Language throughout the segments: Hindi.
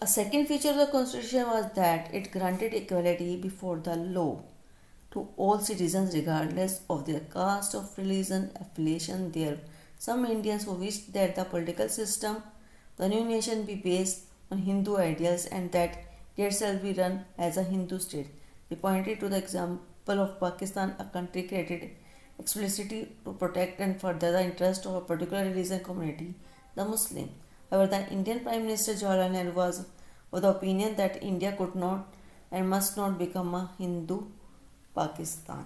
A second feature of the Constitution was that it granted equality before the law to all citizens regardless of their caste, of religion, affiliation. There some Indians who wished that the political system, the new nation be based on Hindu ideals and that it itself be run as a Hindu state. They pointed to the example of Pakistan, a country created explicitly to protect and further the interest of a particular religious community, the Muslim. However, the Indian Prime Minister Jawaharlal Nehru was of the opinion that India could not and must not become a Hindu Pakistan.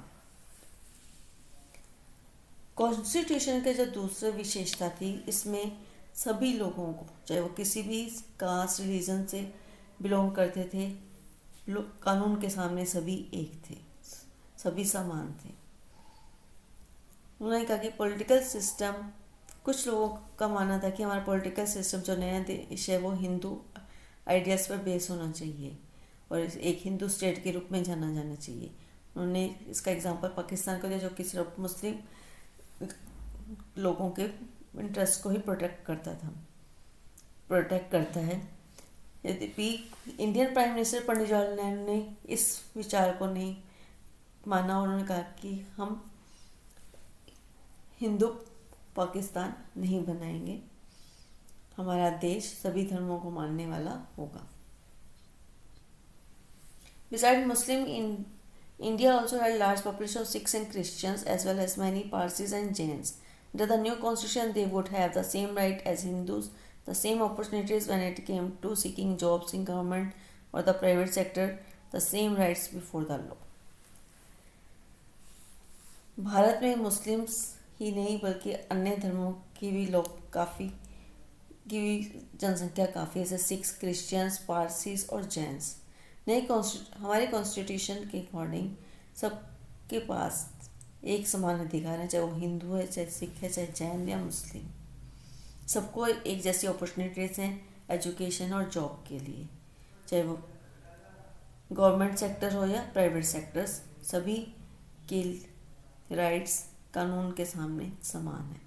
Constitution के जो दूसरी विशेषता थी, इसमें सभी लोगों को, चाहे वो किसी भी कास्ट रिलीजन से बिलोंग करते थे, कानून के सामने सभी एक थे, सभी समान थे। उन्होंने कहा कि पॉलिटिकल सिस्टम, कुछ लोगों का मानना था कि हमारा पॉलिटिकल सिस्टम जो नया देश है वो हिंदू आइडियाज़ पर बेस होना चाहिए और एक हिंदू स्टेट के रूप में जाना जाना चाहिए। उन्होंने इसका एग्जांपल पाकिस्तान को दिया, जो कि सिर्फ मुस्लिम लोगों के इंटरेस्ट को ही प्रोटेक्ट करता है। यद्यपि Indian prime minister Pandit Jawaharlal Nehru ने इस विचार को नहीं माना। उन्होंने कहा कि हम हिंदू पाकिस्तान नहीं बनाएंगे, हमारा देश सभी धर्मों को मानने वाला होगा। Besides Muslim, India also had a large population of Sikhs and Christians as well as many Parsis and Jains. Under the new constitution, they would have the same right as Hindus, the same opportunities when it came to seeking jobs in government or the private sector, the same rights before the law. Bharat में मुस्लिम्स ही नहीं बल्कि अन्य धर्मों की भी जनसंख्या काफ़ी है, जैसे सिख्स, क्रिश्चियंस, पारसीस और जैन्स। हमारे कॉन्स्टिट्यूशन के अकॉर्डिंग सबके पास एक समान अधिकार है, चाहे वो हिंदू है, चाहे सिख है, चाहे जैन या मुस्लिम। सबको एक जैसी अपॉर्चुनिटीज़ हैं एजुकेशन और जॉब के लिए, चाहे वो गवर्नमेंट सेक्टर हो या प्राइवेट सेक्टर्स, सभी के राइट्स कानून के सामने समान है।